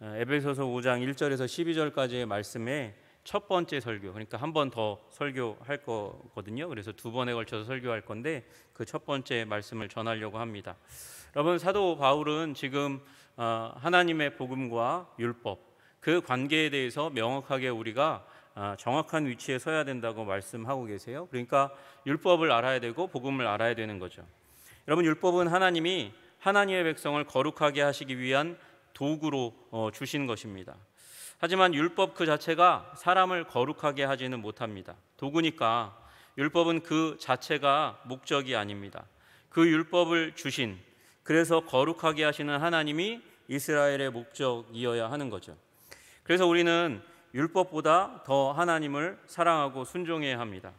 에베소서 5장 1절에서 12절까지의 말씀에 첫 번째 설교, 그러니까 한 번 더 설교할 거거든요. 그래서 두 번에 걸쳐서 설교할 건데 그 첫 번째 말씀을 전하려고 합니다. 여러분, 사도 바울은 지금 하나님의 복음과 율법, 그 관계에 대해서 명확하게 우리가 정확한 위치에 서야 된다고 말씀하고 계세요. 그러니까 율법을 알아야 되고 복음을 알아야 되는 거죠. 여러분, 율법은 하나님이 하나님의 백성을 거룩하게 하시기 위한 도구로 주신 것입니다. 하지만 율법 그 자체가 사람을 거룩하게 하지는 못합니다. 도구니까 율법은 그 자체가 목적이 아닙니다. 그 율법을 주신, 그래서 거룩하게 하시는 하나님이 이스라엘의 목적이어야 하는 거죠. 그래서 우리는 율법보다 더 하나님을 사랑하고 순종해야 합니다.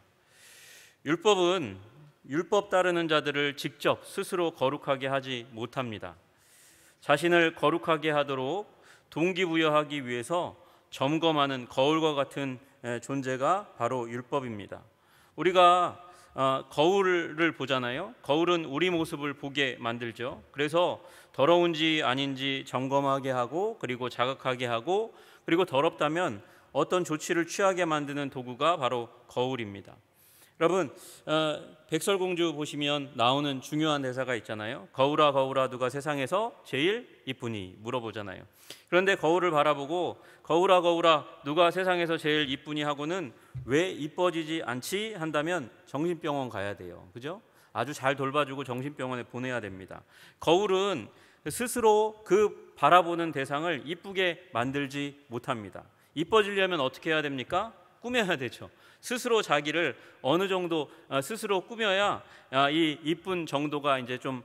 율법은 율법 따르는 자들을 직접 스스로 거룩하게 하지 못합니다. 자신을 거룩하게 하도록 동기부여하기 위해서 점검하는 거울과 같은 존재가 바로 율법입니다. 우리가 거울을 보잖아요. 거울은 우리 모습을 보게 만들죠. 그래서 더러운지 아닌지 점검하게 하고, 그리고 자각하게 하고, 그리고 더럽다면 어떤 조치를 취하게 만드는 도구가 바로 거울입니다. 여러분, 백설공주 보시면 나오는 중요한 대사가 있잖아요. 거울아 거울아 누가 세상에서 제일 이쁘니 물어보잖아요. 그런데 거울을 바라보고 거울아 거울아 누가 세상에서 제일 이쁘니 하고는 왜 이뻐지지 않지 한다면 정신병원 가야 돼요. 그죠? 아주 잘 돌봐주고 정신병원에 보내야 됩니다. 거울은 스스로 그 바라보는 대상을 이쁘게 만들지 못합니다. 이뻐지려면 어떻게 해야 됩니까? 꾸며야 되죠. 스스로 자기를 어느 정도 스스로 꾸며야 이 이쁜 정도가 이제 좀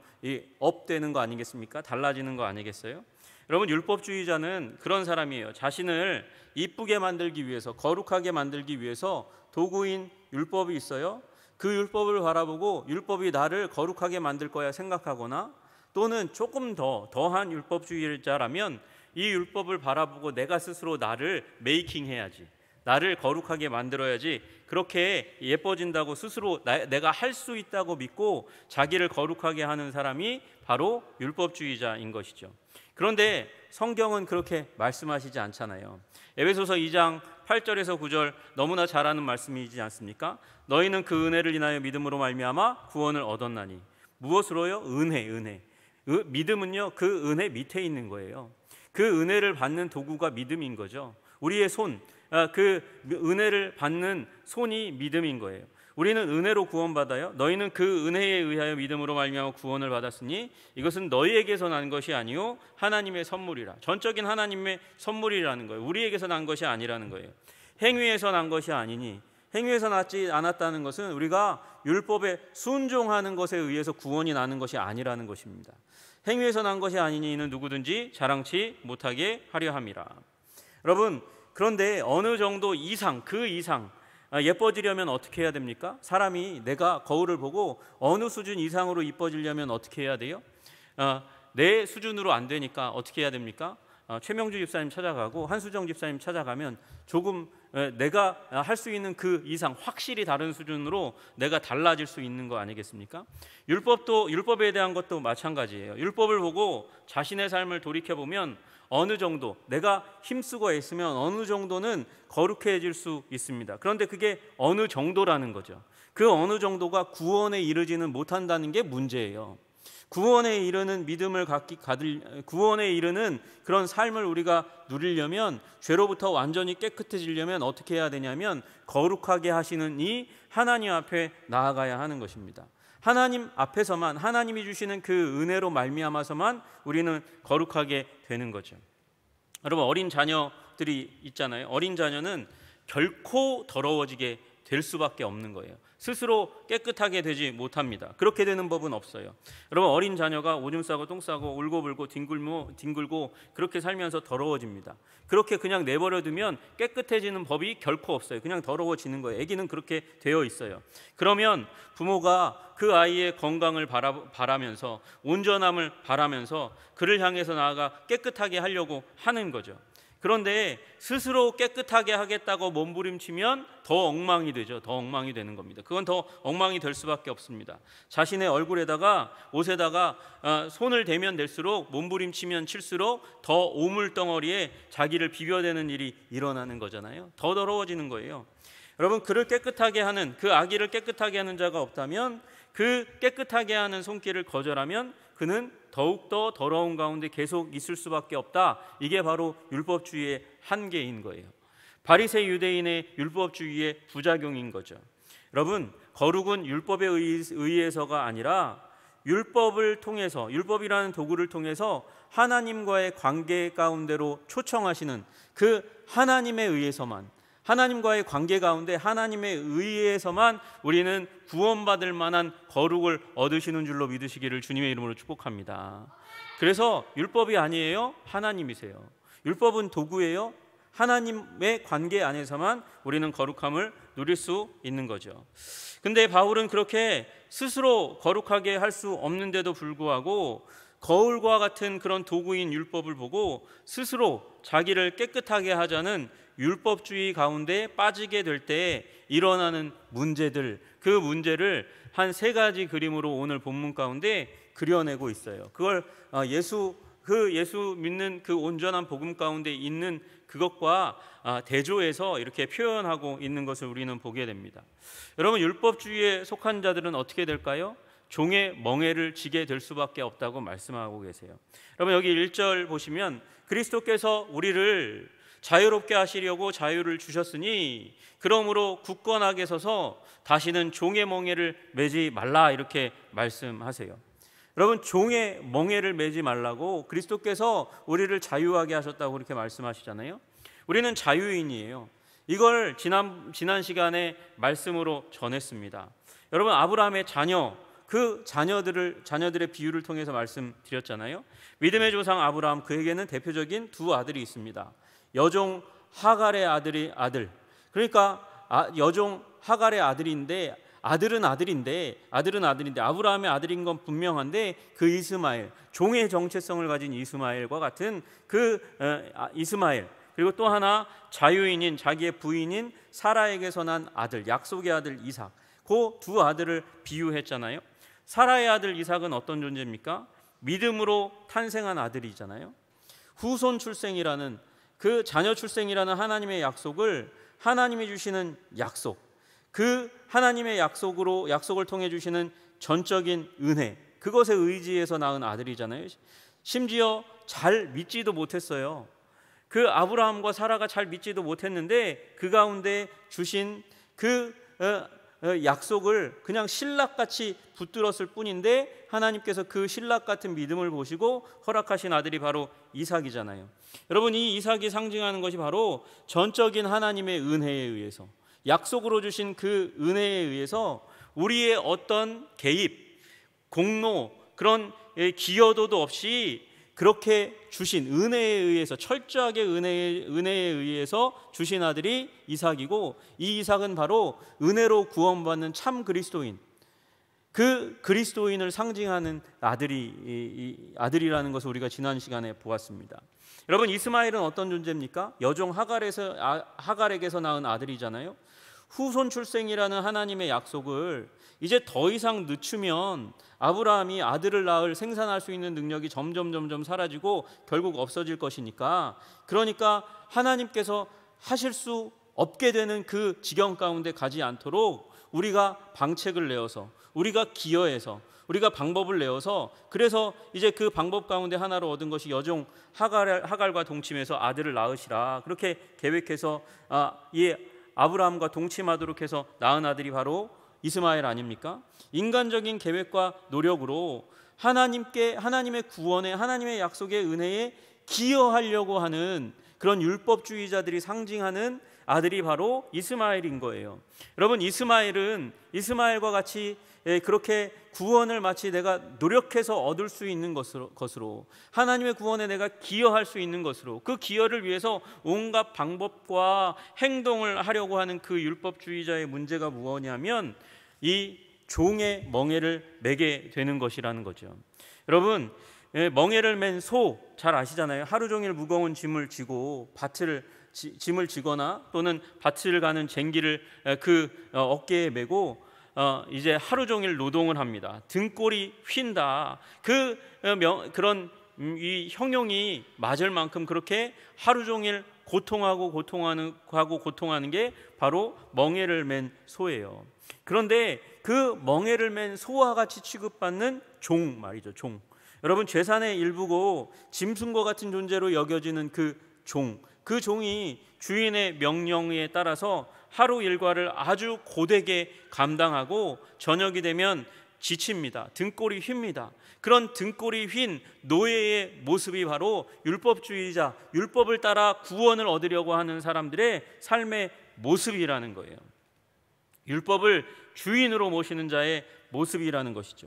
업되는 거 아니겠습니까? 달라지는 거 아니겠어요? 여러분, 율법주의자는 그런 사람이에요. 자신을 이쁘게 만들기 위해서, 거룩하게 만들기 위해서 도구인 율법이 있어요. 그 율법을 바라보고 율법이 나를 거룩하게 만들 거야 생각하거나, 또는 조금 더한 율법주의자라면 이 율법을 바라보고 내가 스스로 나를 메이킹해야지, 나를 거룩하게 만들어야지, 그렇게 예뻐진다고 스스로 내가 할 수 있다고 믿고 자기를 거룩하게 하는 사람이 바로 율법주의자인 것이죠. 그런데 성경은 그렇게 말씀하시지 않잖아요. 에베소서 2장 8절에서 9절 너무나 잘 아는 말씀이지 않습니까? 너희는 그 은혜를 인하여 믿음으로 말미암아 구원을 얻었나니. 무엇으로요? 은혜. 믿음은요, 그 은혜 밑에 있는 거예요. 그 은혜를 받는 도구가 믿음인 거죠. 우리의 손, 그 은혜를 받는 손이 믿음인 거예요. 우리는 은혜로 구원받아요. 너희는 그 은혜에 의하여 믿음으로 말미암아 구원을 받았으니 이것은 너희에게서 난 것이 아니요 하나님의 선물이라. 전적인 하나님의 선물이라는 거예요. 우리에게서 난 것이 아니라는 거예요. 행위에서 난 것이 아니니, 행위에서 났지 않았다는 것은 우리가 율법에 순종하는 것에 의해서 구원이 나는 것이 아니라는 것입니다. 행위에서 난 것이 아니니 이는 누구든지 자랑치 못하게 하려 함이라. 여러분, 그런데 어느 정도 이상, 그 이상 예뻐지려면 어떻게 해야 됩니까? 사람이 내가 거울을 보고 어느 수준 이상으로 이뻐지려면 어떻게 해야 돼요? 내 수준으로 안 되니까 어떻게 해야 됩니까? 최명주 집사님 찾아가고 한수정 집사님 찾아가면 조금 내가 할 수 있는 그 이상 확실히 다른 수준으로 내가 달라질 수 있는 거 아니겠습니까? 율법에 대한 것도 마찬가지예요. 율법을 보고 자신의 삶을 돌이켜보면 어느 정도 내가 힘쓰고 애쓰면 어느 정도는 거룩해질 수 있습니다. 그런데 그게 어느 정도라는 거죠. 그 어느 정도가 구원에 이르지는 못한다는 게 문제예요. 구원에 이르는 믿음을 구원에 이르는 그런 삶을 우리가 누리려면, 죄로부터 완전히 깨끗해지려면 어떻게 해야 되냐면 거룩하게 하시는 이 하나님 앞에 나아가야 하는 것입니다. 하나님 앞에서만, 하나님이 주시는 그 은혜로 말미암아서만 우리는 거룩하게 되는 거죠. 여러분, 어린 자녀들이 있잖아요. 어린 자녀는 결코 더러워지게 될 수밖에 없는 거예요. 스스로 깨끗하게 되지 못합니다. 그렇게 되는 법은 없어요. 여러분, 어린 자녀가 오줌 싸고 똥 싸고 울고불고 뒹굴고 그렇게 살면서 더러워집니다. 그렇게 그냥 내버려 두면 깨끗해지는 법이 결코 없어요. 그냥 더러워지는 거예요. 아기는 그렇게 되어 있어요. 그러면 부모가 그 아이의 건강을 바라면서, 온전함을 바라면서 그를 향해서 나아가 깨끗하게 하려고 하는 거죠. 그런데 스스로 깨끗하게 하겠다고 몸부림치면 더 엉망이 되죠. 더 엉망이 되는 겁니다. 그건 더 엉망이 될 수밖에 없습니다. 자신의 얼굴에다가 옷에다가 손을 대면 댈수록, 몸부림치면 칠수록 더 오물덩어리에 자기를 비벼대는 일이 일어나는 거잖아요. 더 더러워지는 거예요. 여러분, 그를 깨끗하게 하는, 그 아기를 깨끗하게 하는 자가 없다면, 그 깨끗하게 하는 손길을 거절하면 그는 더욱더 더러운 가운데 계속 있을 수밖에 없다. 이게 바로 율법주의의 한계인 거예요. 바리새 유대인의 율법주의의 부작용인 거죠. 여러분, 거룩은 율법에 의해서가 아니라 율법을 통해서, 율법이라는 도구를 통해서 하나님과의 관계 가운데로 초청하시는 그 하나님에 의해서만, 하나님과의 관계 가운데 하나님에 의해서만 우리는 구원받을 만한 거룩을 얻으시는 줄로 믿으시기를 주님의 이름으로 축복합니다. 그래서 율법이 아니에요, 하나님이세요. 율법은 도구예요. 하나님의 관계 안에서만 우리는 거룩함을 누릴 수 있는 거죠. 근데 바울은 그렇게 스스로 거룩하게 할 수 없는데도 불구하고 거울과 같은 그런 도구인 율법을 보고 스스로 자기를 깨끗하게 하자는 율법주의 가운데 빠지게 될 때 일어나는 문제들, 그 문제를 한 3가지 그림으로 오늘 본문 가운데 그려내고 있어요. 그걸 예수 믿는 그 온전한 복음 가운데 있는 그것과 대조해서 이렇게 표현하고 있는 것을 우리는 보게 됩니다. 여러분, 율법주의에 속한 자들은 어떻게 될까요? 종의 멍에를 지게 될 수밖에 없다고 말씀하고 계세요. 여러분, 여기 1절 보시면 그리스도께서 우리를 자유롭게 하시려고 자유를 주셨으니 그러므로 굳건하게 서서 다시는 종의 멍에를 매지 말라, 이렇게 말씀하세요. 여러분, 종의 멍에를 매지 말라고 그리스도께서 우리를 자유하게 하셨다고 그렇게 말씀하시잖아요. 우리는 자유인이에요. 이걸 지난 시간에 말씀으로 전했습니다. 여러분, 아브라함의 자녀, 그 자녀들의 비유를 통해서 말씀드렸잖아요. 믿음의 조상 아브라함, 그에게는 대표적인 2 아들이 있습니다. 여종 하갈의 아들. 그러니까 여종 하갈의 아들인데 아들은 아들인데 아브라함의 아들인 건 분명한데 그 이스마엘, 종의 정체성을 가진 이스마엘과 같은 그 이스마엘, 그리고 또 하나 자유인인 자기의 부인인 사라에게서 난 아들, 약속의 아들 이삭, 그 2 아들을 비유했잖아요. 사라의 아들 이삭은 어떤 존재입니까? 믿음으로 탄생한 아들이잖아요. 후손 출생이라는, 그 자녀 출생이라는 하나님의 약속을, 하나님이 주시는 약속, 그 하나님의 약속을 통해 주시는 전적인 은혜, 그것에 의지해서 낳은 아들이잖아요. 심지어 잘 믿지도 못했어요. 그 아브라함과 사라가 잘 믿지도 못했는데 그 가운데 주신 그 약속을 그냥 신락같이 붙들었을 뿐인데 하나님께서 그 신락 같은 믿음을 보시고 허락하신 아들이 바로 이삭이잖아요. 여러분, 이 이삭이 상징하는 것이 바로 전적인 하나님의 은혜에 의해서, 약속으로 주신 그 은혜에 의해서 우리의 어떤 개입, 공로, 그런 기여도도 없이 그렇게 주신 은혜에 의해서, 철저하게 은혜에 의해서 주신 아들이 이삭이고, 이 이삭은 바로 은혜로 구원받는 참 그리스도인, 그 그리스도인을 상징하는 아들이라는 것을 우리가 지난 시간에 보았습니다. 여러분, 이스마엘은 어떤 존재입니까? 여종 하갈에게서 낳은 아들이잖아요. 후손 출생이라는 하나님의 약속을 이제 더 이상 늦추면 아브라함이 아들을 낳을, 생산할 수 있는 능력이 점점 사라지고 결국 없어질 것이니까, 그러니까 하나님께서 하실 수 없게 되는 그 지경 가운데 가지 않도록 우리가 방책을 내어서, 우리가 기여해서, 우리가 방법을 내어서, 그래서 이제 그 방법 가운데 하나로 얻은 것이 여종 하갈과 동침해서 아들을 낳으시라, 그렇게 계획해서 이 아브라함과 동침하도록 해서 낳은 아들이 바로 이스마엘 아닙니까? 인간적인 계획과 노력으로 하나님의 구원에, 하나님의 약속의 은혜에 기여하려고 하는 그런 율법주의자들이 상징하는 아들이 바로 이스마엘인 거예요. 여러분, 이스마엘과 같이 그렇게 구원을 마치 내가 노력해서 얻을 수 있는 것으로, 하나님의 구원에 내가 기여할 수 있는 것으로, 그 기여를 위해서 온갖 방법과 행동을 하려고 하는 그 율법주의자의 문제가 무엇이냐면 이 종의 멍에를 매게 되는 것이라는 거죠. 여러분, 멍에를 맨 소 잘 아시잖아요. 하루 종일 무거운 짐을 지고 짐을 지거나 또는 밭을 가는 쟁기를 어깨에 메고 이제 하루 종일 노동을 합니다. 등골이 휜다. 그런 이 형용이 맞을 만큼 그렇게 하루 종일 고통하는 게 바로 멍에를 맨 소예요. 그런데 그 멍에를 맨 소와 같이 취급받는 종 말이죠. 종. 여러분, 재산의 일부고 짐승과 같은 존재로 여겨지는 그 종이 주인의 명령에 따라서 하루 일과를 아주 고되게 감당하고 저녁이 되면 지칩니다. 등골이 휜니다. 그런 등골이 휜 노예의 모습이 바로 율법주의자, 율법을 따라 구원을 얻으려고 하는 사람들의 삶의 모습이라는 거예요. 율법을 주인으로 모시는 자의 모습이라는 것이죠.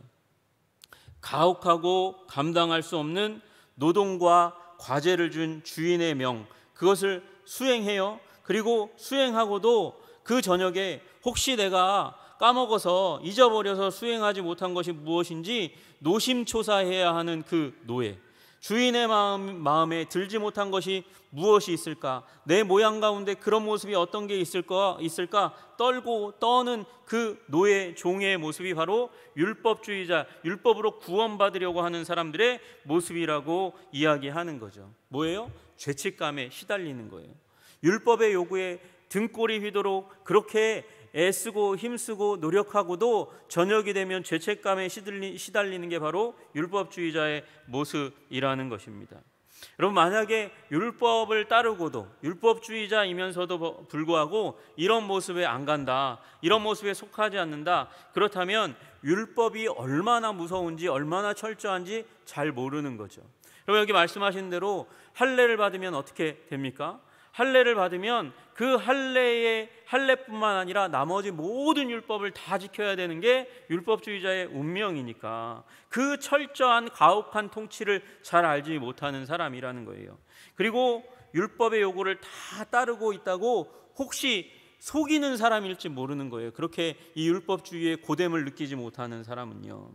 가혹하고 감당할 수 없는 노동과 과제를 준 주인의 명, 그것을 수행해요. 그리고 수행하고도 그 저녁에 혹시 내가 까먹어서 잊어버려서 수행하지 못한 것이 무엇인지 노심초사해야 하는 그 노예, 주인의 마음에 들지 못한 것이 무엇이 있을까? 내 모양 가운데 그런 모습이 어떤 게 있을까? 떨고 떠는 그 노예 종의 모습이 바로 율법주의자, 율법으로 구원받으려고 하는 사람들의 모습이라고 이야기하는 거죠. 뭐예요? 죄책감에 시달리는 거예요. 율법의 요구에 등골이 휘도록 그렇게 애쓰고 힘쓰고 노력하고도 저녁이 되면 죄책감에 시달리는 게 바로 율법주의자의 모습이라는 것입니다. 여러분, 만약에 율법을 따르고도 율법주의자이면서도 불구하고 이런 모습에 안 간다, 이런 모습에 속하지 않는다, 그렇다면 율법이 얼마나 무서운지 얼마나 철저한지 잘 모르는 거죠. 여러분, 여기 말씀하신 대로 할례를 받으면 어떻게 됩니까? 할례를 받으면 그 할례뿐만 아니라 나머지 모든 율법을 다 지켜야 되는 게 율법주의자의 운명이니까 그 철저한 가혹한 통치를 잘 알지 못하는 사람이라는 거예요. 그리고 율법의 요구를 다 따르고 있다고 혹시 속이는 사람일지 모르는 거예요. 그렇게 이 율법주의의 고됨을 느끼지 못하는 사람은요.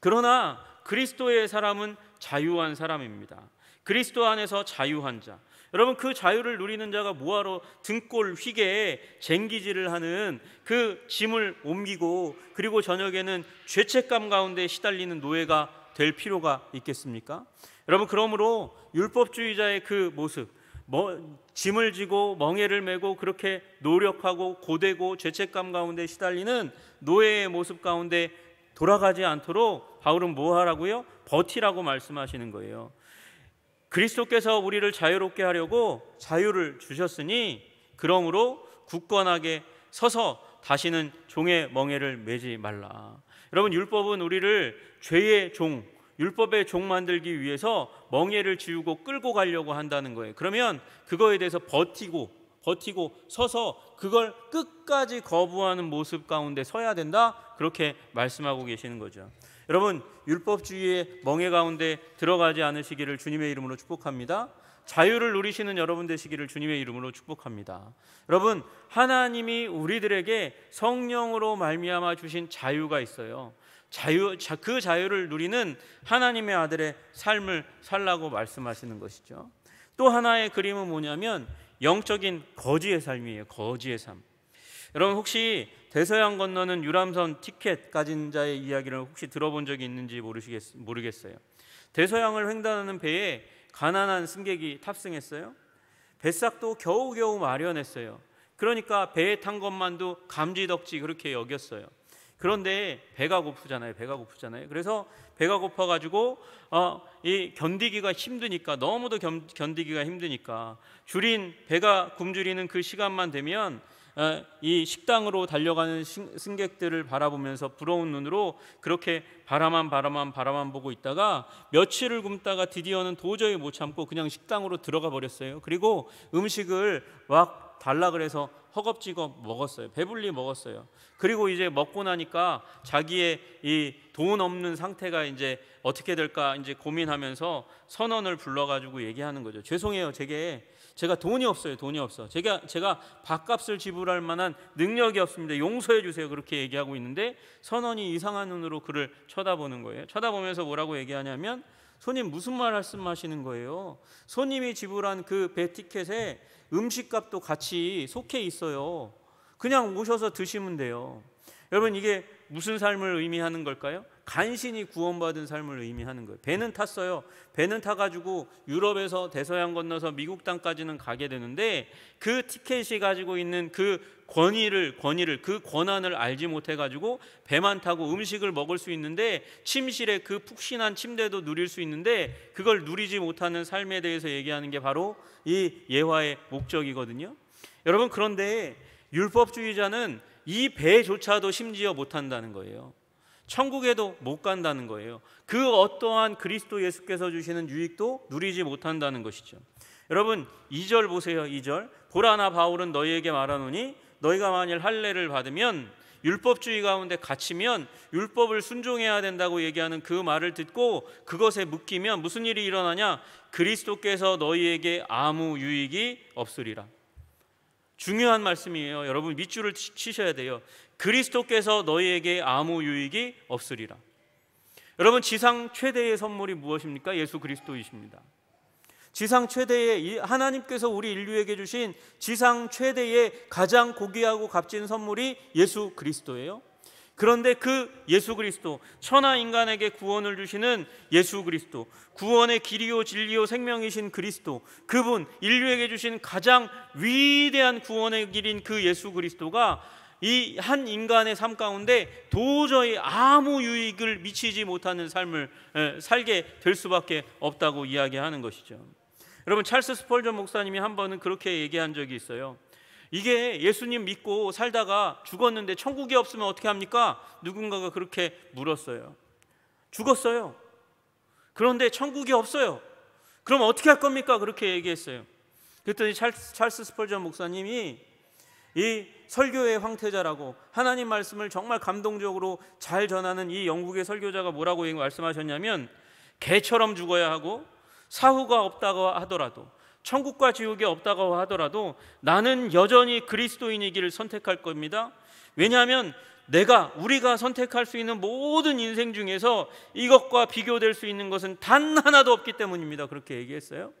그러나 그리스도의 사람은 자유한 사람입니다. 그리스도 안에서 자유한 자. 여러분, 그 자유를 누리는 자가 뭐하러 등골 휘게 쟁기질을 하는 그 짐을 옮기고 그리고 저녁에는 죄책감 가운데 시달리는 노예가 될 필요가 있겠습니까? 여러분, 그러므로 율법주의자의 그 모습, 짐을 지고 멍에를 메고 그렇게 노력하고 고되고 죄책감 가운데 시달리는 노예의 모습 가운데 돌아가지 않도록 바울은 뭐 하라고요? 버티라고 말씀하시는 거예요. 그리스도께서 우리를 자유롭게 하려고 자유를 주셨으니 그러므로 굳건하게 서서 다시는 종의 멍에를 매지 말라. 여러분, 율법은 우리를 죄의 종, 율법의 종 만들기 위해서 멍에를 지우고 끌고 가려고 한다는 거예요. 그러면 그거에 대해서 버티고 서서 그걸 끝까지 거부하는 모습 가운데 서야 된다, 그렇게 말씀하고 계시는 거죠. 여러분, 율법주의의 멍에 가운데 들어가지 않으시기를 주님의 이름으로 축복합니다. 자유를 누리시는 여러분 되시기를 주님의 이름으로 축복합니다. 여러분, 하나님이 우리들에게 성령으로 말미암아 주신 자유가 있어요. 그 자유를 누리는 하나님의 아들의 삶을 살라고 말씀하시는 것이죠. 또 하나의 그림은 뭐냐면 영적인 거지의 삶이에요. 거지의 삶. 여러분, 혹시 대서양 건너는 유람선 티켓 가진 자의 이야기를 혹시 들어본 적이 있는지 모르겠어요. 대서양을 횡단하는 배에 가난한 승객이 탑승했어요. 뱃삭도 겨우겨우 마련했어요. 그러니까 배에 탄 것만도 감지덕지 그렇게 여겼어요. 그런데 배가 고프잖아요. 그래서 배가 고파가지고 견디기가 힘드니까, 너무도 견디기가 힘드니까 배가 굶주리는 그 시간만 되면 이 식당으로 달려가는 승객들을 바라보면서 부러운 눈으로 그렇게 바라만 보고 있다가 며칠을 굶다가 드디어는 도저히 못 참고 그냥 식당으로 들어가 버렸어요. 그리고 음식을 막 달라 그래서 허겁지겁 먹었어요. 배불리 먹었어요. 그리고 이제 먹고 나니까 자기의 이 돈 없는 상태가 이제 어떻게 될까 이제 고민하면서 선원을 불러가지고 얘기하는 거죠. 죄송해요, 제가 돈이 없어요. 제가 밥값을 지불할 만한 능력이 없습니다. 용서해 주세요. 그렇게 얘기하고 있는데 선원이 이상한 눈으로 그를 쳐다보는 거예요. 쳐다보면서 뭐라고 얘기하냐면, 손님 무슨 말씀하시는 거예요? 손님이 지불한 그 배 티켓에 음식값도 같이 속해 있어요. 그냥 오셔서 드시면 돼요. 여러분, 이게 무슨 삶을 의미하는 걸까요? 간신히 구원받은 삶을 의미하는 거예요. 배는 탔어요. 배는 타가지고 유럽에서 대서양 건너서 미국 땅까지는 가게 되는데 그 티켓이 가지고 있는 그 권위를 그 권한을 알지 못해가지고 배만 타고 음식을 먹을 수 있는데 침실에 그 푹신한 침대도 누릴 수 있는데 그걸 누리지 못하는 삶에 대해서 얘기하는 게 바로 이 예화의 목적이거든요. 여러분, 그런데 율법주의자는 이 배조차도 심지어 못한다는 거예요. 천국에도 못 간다는 거예요. 그 어떠한 그리스도 예수께서 주시는 유익도 누리지 못한다는 것이죠. 여러분, 2절 보세요. 2절. 보라나 바울은 너희에게 말하노니 너희가 만일 할례를 받으면 율법주의 가운데 갇히면 율법을 순종해야 된다고 얘기하는 그 말을 듣고 그것에 묶이면 무슨 일이 일어나냐? 그리스도께서 너희에게 아무 유익이 없으리라. 중요한 말씀이에요. 여러분, 밑줄을 치셔야 돼요. 그리스도께서 너희에게 아무 유익이 없으리라. 여러분, 지상 최대의 선물이 무엇입니까? 예수 그리스도이십니다. 지상 최대의, 하나님께서 우리 인류에게 주신 지상 최대의 가장 고귀하고 값진 선물이 예수 그리스도예요. 그런데 그 예수 그리스도, 천하 인간에게 구원을 주시는 예수 그리스도, 구원의 길이요 진리요 생명이신 그리스도, 그분, 인류에게 주신 가장 위대한 구원의 길인 그 예수 그리스도가 이 한 인간의 삶 가운데 도저히 아무 유익을 미치지 못하는 삶을 살게 될 수밖에 없다고 이야기하는 것이죠. 여러분, 찰스 스펄전 목사님이 한 번은 그렇게 얘기한 적이 있어요. 이게 예수님 믿고 살다가 죽었는데 천국이 없으면 어떻게 합니까? 누군가가 그렇게 물었어요. 죽었어요. 그런데 천국이 없어요. 그럼 어떻게 할 겁니까? 그렇게 얘기했어요. 그랬더니 찰스 스펄전 목사님이 이 설교의 황태자라고 하나님 말씀을 정말 감동적으로 잘 전하는 이 영국의 설교자가 뭐라고 말씀하셨냐면, 개처럼 죽어야 하고 사후가 없다고 하더라도, 천국과 지옥이 없다고 하더라도 나는 여전히 그리스도인이기를 선택할 겁니다. 왜냐하면 우리가 선택할 수 있는 모든 인생 중에서 이것과 비교될 수 있는 것은 단 하나도 없기 때문입니다. 그렇게 얘기했어요.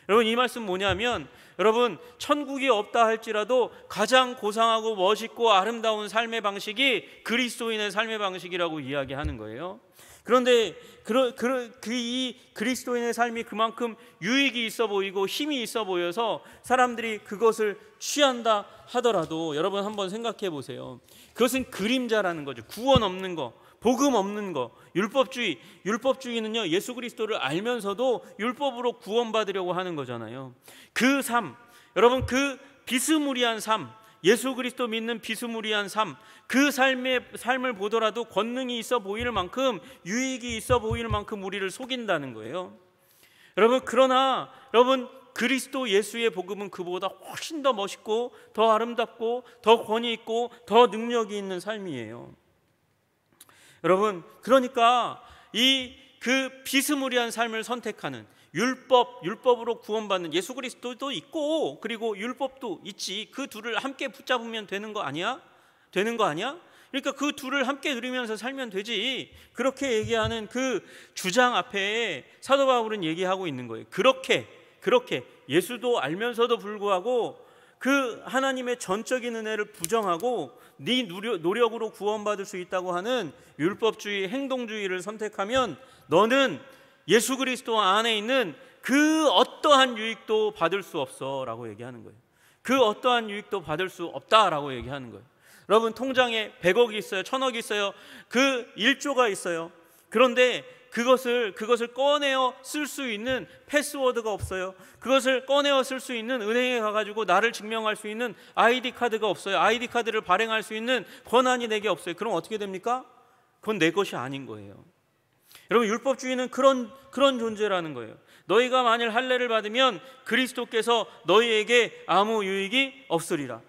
여러분, 이 말씀 뭐냐면, 여러분, 천국이 없다 할지라도 가장 고상하고 멋있고 아름다운 삶의 방식이 그리스도인의 삶의 방식이라고 이야기하는 거예요. 그런데 이 그리스도인의 삶이 그만큼 유익이 있어 보이고 힘이 있어 보여서 사람들이 그것을 취한다 하더라도, 여러분 한번 생각해 보세요. 그것은 그림자라는 거죠. 구원 없는 거, 복음 없는 거, 율법주의는요, 예수 그리스도를 알면서도 율법으로 구원받으려고 하는 거잖아요. 그 삶, 여러분, 그 비스무리한 삶, 예수 그리스도 믿는 비스무리한 삶, 그 삶을 보더라도 권능이 있어 보일 만큼, 유익이 있어 보일 만큼 우리를 속인다는 거예요. 여러분, 그러나 여러분, 그리스도 예수의 복음은 그보다 훨씬 더 멋있고 더 아름답고 더 권위 있고 더 능력이 있는 삶이에요. 여러분, 그러니까 그 비스무리한 삶을 선택하는, 율법으로 구원받는 예수 그리스도도 있고 그리고 율법도 있지, 그 둘을 함께 붙잡으면 되는 거 아니야? 그러니까 그 둘을 함께 누리면서 살면 되지, 그렇게 얘기하는 그 주장 앞에 사도 바울은 얘기하고 있는 거예요. 그렇게 예수도 알면서도 불구하고 그 하나님의 전적인 은혜를 부정하고 네 노력으로 구원받을 수 있다고 하는 율법주의, 행동주의를 선택하면 너는 예수 그리스도 안에 있는 그 어떠한 유익도 받을 수 없어 라고 얘기하는 거예요. 그 어떠한 유익도 받을 수 없다라고 얘기하는 거예요. 여러분, 통장에 100억이 있어요, 1000억이 있어요, 그 1조가 있어요. 그런데 그것을 꺼내어 쓸 수 있는 패스워드가 없어요. 그것을 꺼내어 쓸 수 있는, 은행에 가가지고 나를 증명할 수 있는 아이디 카드가 없어요. 아이디 카드를 발행할 수 있는 권한이 내게 없어요. 그럼 어떻게 됩니까? 그건 내 것이 아닌 거예요. 여러분, 율법주의는 그런 존재라는 거예요. 너희가 만일 할례를 받으면 그리스도께서 너희에게 아무 유익이 없으리라.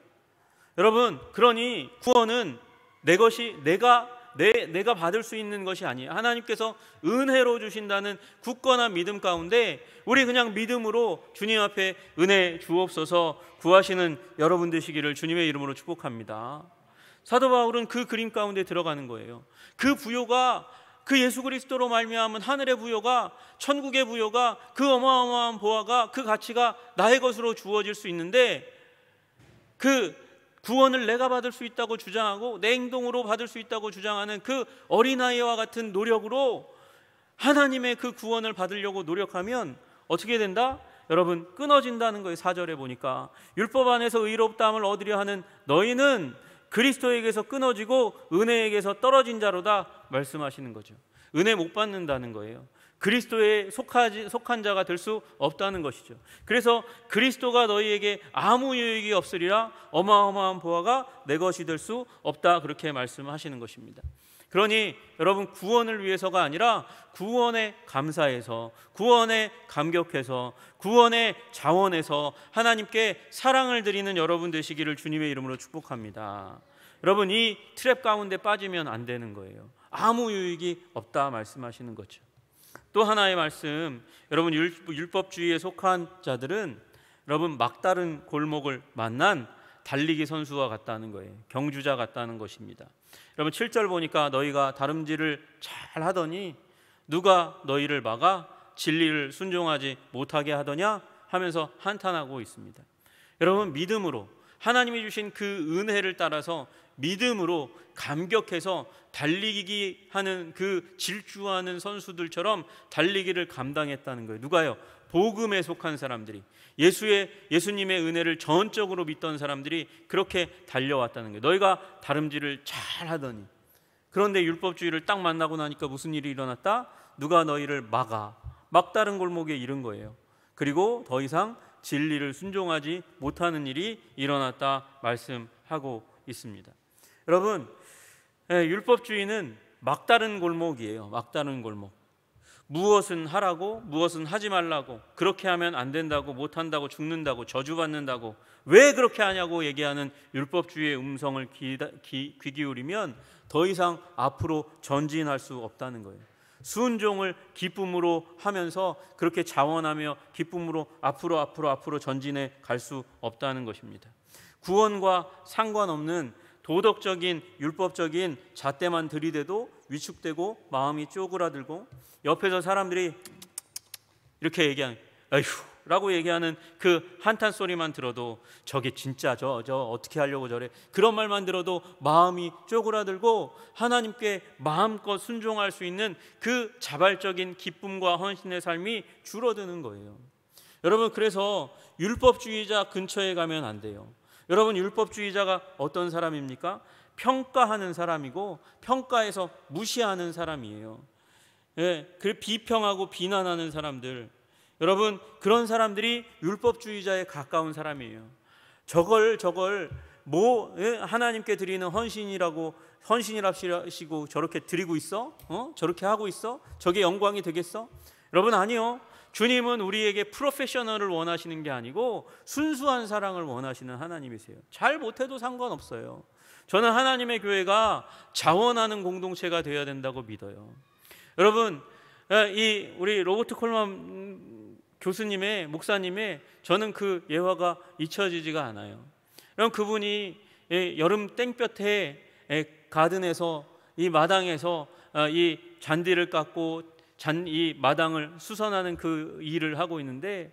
여러분, 그러니 구원은 내가 받을 수 있는 것이 아니에요. 하나님께서 은혜로 주신다는 굳건한 믿음 가운데 우리 그냥 믿음으로 주님 앞에 은혜 주옵소서 구하시는 여러분 되시기를 주님의 이름으로 축복합니다. 사도 바울은 그 그림 가운데 들어가는 거예요. 그 부요가 그 예수 그리스도로 말미암은 하늘의 부여가, 천국의 부여가, 그 어마어마한 보화가, 그 가치가 나의 것으로 주어질 수 있는데, 그 구원을 내가 받을 수 있다고 주장하고 내 행동으로 받을 수 있다고 주장하는 그 어린아이와 같은 노력으로 하나님의 그 구원을 받으려고 노력하면 어떻게 된다? 여러분, 끊어진다는 거예요. 4절에 보니까 율법 안에서 의롭다함을 얻으려 하는 너희는 그리스도에게서 끊어지고 은혜에게서 떨어진 자로다 말씀하시는 거죠. 은혜 못 받는다는 거예요. 그리스도에 속한 자가 될 수 없다는 것이죠. 그래서 그리스도가 너희에게 아무 유익이 없으리라, 어마어마한 보화가 내 것이 될 수 없다, 그렇게 말씀하시는 것입니다. 그러니 여러분, 구원을 위해서가 아니라 구원에 감사해서, 구원에 감격해서, 구원의 자원에서 하나님께 사랑을 드리는 여러분 되시기를 주님의 이름으로 축복합니다. 여러분, 이 트랩 가운데 빠지면 안 되는 거예요. 아무 유익이 없다 말씀하시는 거죠. 또 하나의 말씀, 여러분, 율법주의에 속한 자들은 여러분 막다른 골목을 만난 달리기 선수와 같다는 거예요. 경주자 같다는 것입니다. 여러분, 7절 보니까 너희가 다름질을 잘 하더니 누가 너희를 막아 진리를 순종하지 못하게 하더냐 하면서 한탄하고 있습니다. 여러분, 믿음으로 하나님이 주신 그 은혜를 따라서 믿음으로 감격해서 달리기 하는 그 질주하는 선수들처럼 달리기를 감당했다는 거예요. 누가요? 복음에 속한 사람들이, 예수님의 은혜를 전적으로 믿던 사람들이 그렇게 달려왔다는 거예요. 너희가 다름질을 잘 하더니. 그런데 율법주의를 딱 만나고 나니까 무슨 일이 일어났다? 누가 너희를 막다른 골목에 이른 거예요. 그리고 더 이상 진리를 순종하지 못하는 일이 일어났다 말씀하고 있습니다. 여러분, 율법주의는 막다른 골목이에요. 막다른 골목. 무엇은 하라고, 무엇은 하지 말라고, 그렇게 하면 안 된다고, 못한다고, 죽는다고, 저주받는다고, 왜 그렇게 하냐고 얘기하는 율법주의의 음성을 귀 기울이면 더 이상 앞으로 전진할 수 없다는 거예요. 순종을 기쁨으로 하면서 그렇게 자원하며 기쁨으로 앞으로 전진해 갈 수 없다는 것입니다. 구원과 상관없는 도덕적인 율법적인 잣대만 들이대도 위축되고 마음이 쪼그라들고, 옆에서 사람들이 이렇게 얘기하는 에휴 라고 얘기하는 그 한탄 소리만 들어도 저게 진짜 저 어떻게 하려고 저래, 그런 말만 들어도 마음이 쪼그라들고 하나님께 마음껏 순종할 수 있는 그 자발적인 기쁨과 헌신의 삶이 줄어드는 거예요. 여러분, 그래서 율법주의자 근처에 가면 안 돼요. 여러분, 율법주의자가 어떤 사람입니까? 평가하는 사람이고 평가해서 무시하는 사람이에요. 그 비평하고 비난하는 사람들, 여러분, 그런 사람들이 율법주의자에 가까운 사람이에요. 저걸 하나님께 드리는 헌신이라시고 저렇게 드리고 있어? 저렇게 하고 있어? 저게 영광이 되겠어? 여러분, 아니요. 주님은 우리에게 프로페셔널을 원하시는 게 아니고 순수한 사랑을 원하시는 하나님이세요. 잘 못해도 상관없어요. 저는 하나님의 교회가 자원하는 공동체가 되어야 된다고 믿어요. 여러분, 우리 로버트 콜만 교수님의, 목사님의, 저는 그 예화가 잊혀지지가 않아요. 그럼 그분이 여름 땡볕에 가든에서, 이 마당에서 이 잔디를 깎고 이 마당을 수선하는 그 일을 하고 있는데,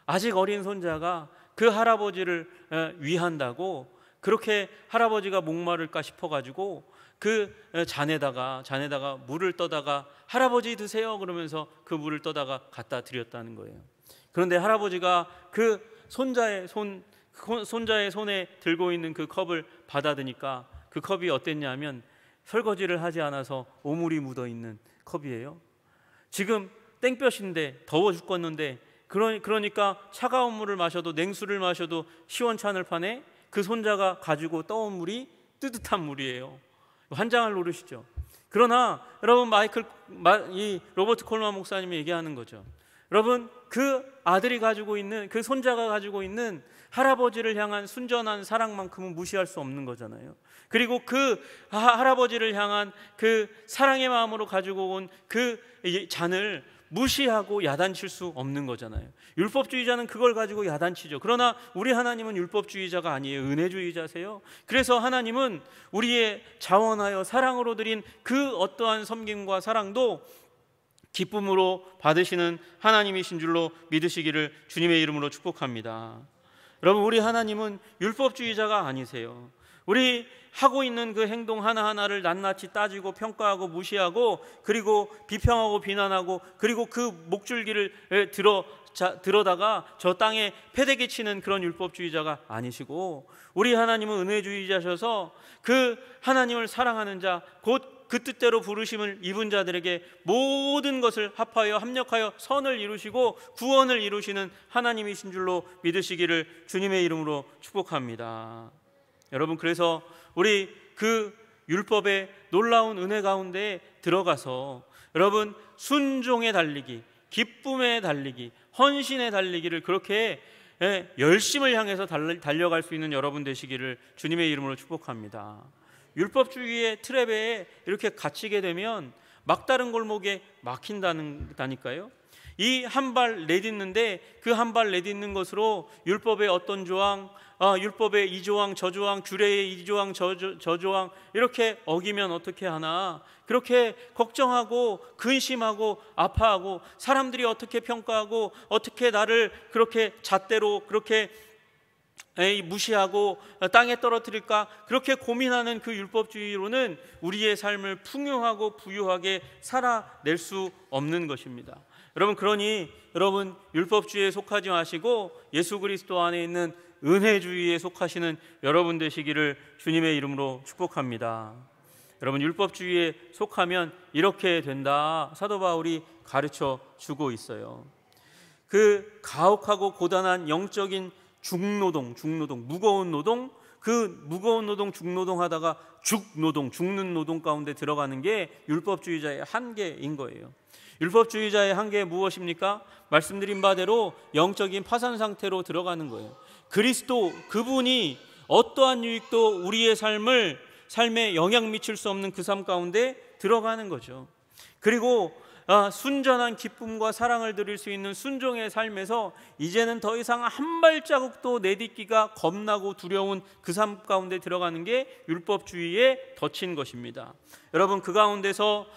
아직 어린 손자가 그 할아버지를 위한다고 그렇게 할아버지가 목마를까 싶어가지고 그 잔에다가 물을 떠다가 할아버지 드세요 그러면서 그 물을 떠다가 갖다 드렸다는 거예요. 그런데 할아버지가 그 손자의 손에 들고 있는 그 컵을 받아드니까 그 컵이 어땠냐면 설거지를 하지 않아서 오물이 묻어있는 컵이에요. 지금 땡볕인데 더워 죽겠는데, 그러니까 차가운 물을 마셔도, 냉수를 마셔도 시원찮을 판에 그 손자가 가지고 떠온 물이 뜨뜻한 물이에요. 환장할 노릇이죠. 그러나 여러분, 이 로버트 콜만 목사님이 얘기하는 거죠. 여러분, 그 아들이 가지고 있는, 그 손자가 가지고 있는 할아버지를 향한 순전한 사랑만큼은 무시할 수 없는 거잖아요. 그리고 그 할아버지를 향한 그 사랑의 마음으로 가지고 온 그 잔을 무시하고 야단칠 수 없는 거잖아요. 율법주의자는 그걸 가지고 야단치죠. 그러나 우리 하나님은 율법주의자가 아니에요. 은혜주의자세요. 그래서 하나님은 우리의 자원하여 사랑으로 드린 그 어떠한 섬김과 사랑도 기쁨으로 받으시는 하나님이신 줄로 믿으시기를 주님의 이름으로 축복합니다. 여러분, 우리 하나님은 율법주의자가 아니세요. 우리 하고 있는 그 행동 하나하나를 낱낱이 따지고 평가하고 무시하고 그리고 비평하고 비난하고 그리고 그 목줄기를 들어다가 저 땅에 패대기 치는 그런 율법주의자가 아니시고, 우리 하나님은 은혜주의자셔서 그 하나님을 사랑하는 자, 곧 그 뜻대로 부르심을 입은 자들에게 모든 것을 합하여 합력하여 선을 이루시고 구원을 이루시는 하나님이신 줄로 믿으시기를 주님의 이름으로 축복합니다. 여러분, 그래서 우리 그 율법의 놀라운 은혜 가운데 들어가서 여러분 순종의 달리기, 기쁨의 달리기, 헌신의 달리기를 그렇게 열심을 향해서 달려갈 수 있는 여러분 되시기를 주님의 이름으로 축복합니다. 율법주의의 트랩에 이렇게 갇히게 되면 막다른 골목에 막힌다니까요. 이 한 발 내딛는데 그 한 발 내딛는 것으로 율법의 어떤 조항, 율법의 이 조항 저 조항, 규례의 이 조항 저 조항 이렇게 어기면 어떻게 하나, 그렇게 걱정하고 근심하고 아파하고 사람들이 어떻게 평가하고 어떻게 나를 그렇게 잣대로 그렇게 무시하고 땅에 떨어뜨릴까, 그렇게 고민하는 그 율법주의로는 우리의 삶을 풍요하고 부유하게 살아낼 수 없는 것입니다. 여러분, 그러니 여러분 율법주의에 속하지 마시고 예수 그리스도 안에 있는 은혜주의에 속하시는 여러분 되시기를 주님의 이름으로 축복합니다. 여러분, 율법주의에 속하면 이렇게 된다, 사도 바울이 가르쳐 주고 있어요. 그 가혹하고 고단한 영적인 중노동, 무거운 노동, 그 무거운 노동, 중노동 하다가 죽는 노동 가운데 들어가는 게 율법주의자의 한계인 거예요. 율법주의자의 한계는 무엇입니까? 말씀드린 바대로 영적인 파산 상태로 들어가는 거예요. 그리스도, 그분이 어떠한 유익도 우리의 삶에 영향 미칠 수 없는 그 삶 가운데 들어가는 거죠. 그리고 순전한 기쁨과 사랑을 드릴 수 있는 순종의 삶에서 이제는 더 이상 한 발자국도 내딛기가 겁나고 두려운 그 삶 가운데 들어가는 게 율법주의에 덧친 것입니다. 여러분, 그 가운데서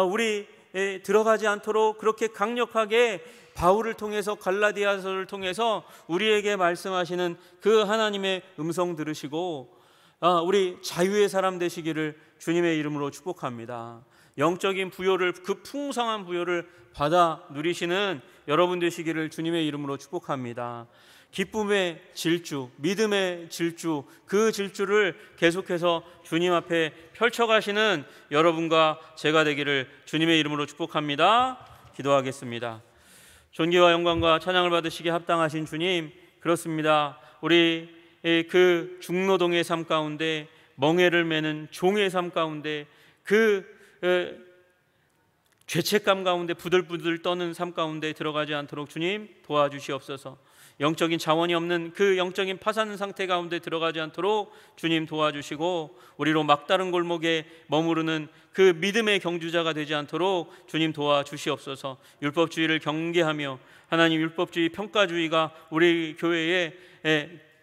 우리 들어가지 않도록 그렇게 강력하게 바울을 통해서, 갈라디아서를 통해서 우리에게 말씀하시는 그 하나님의 음성 들으시고 우리 자유의 사람 되시기를 주님의 이름으로 축복합니다. 영적인 부요를, 그 풍성한 부요를 받아 누리시는 여러분 되시기를 주님의 이름으로 축복합니다. 기쁨의 질주, 믿음의 질주, 그 질주를 계속해서 주님 앞에 펼쳐가시는 여러분과 제가 되기를 주님의 이름으로 축복합니다. 기도하겠습니다. 존귀와 영광과 찬양을 받으시기에 합당하신 주님, 그렇습니다. 우리 그 중노동의 삶 가운데, 멍에를 매는 종의 삶 가운데, 그 죄책감 가운데 부들부들 떠는 삶 가운데 들어가지 않도록 주님 도와주시옵소서. 영적인 자원이 없는 그 영적인 파산 상태 가운데 들어가지 않도록 주님 도와주시고, 우리로 막다른 골목에 머무르는 그 믿음의 경주자가 되지 않도록 주님 도와주시옵소서. 율법주의를 경계하며 하나님 율법주의 평가주의가 우리 교회에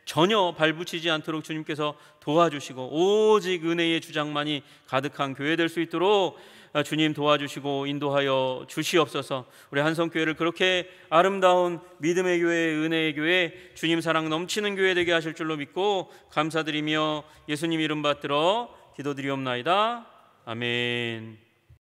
전혀 발붙이지 않도록 주님께서 도와주시고 오직 은혜의 주장만이 가득한 교회 될 수 있도록 주님 도와주시고 인도하여 주시옵소서. 우리 한성교회를 그렇게 아름다운 믿음의 교회, 은혜의 교회, 주님 사랑 넘치는 교회 되게 하실 줄로 믿고 감사드리며 예수님 이름 받들어 기도드리옵나이다. 아멘.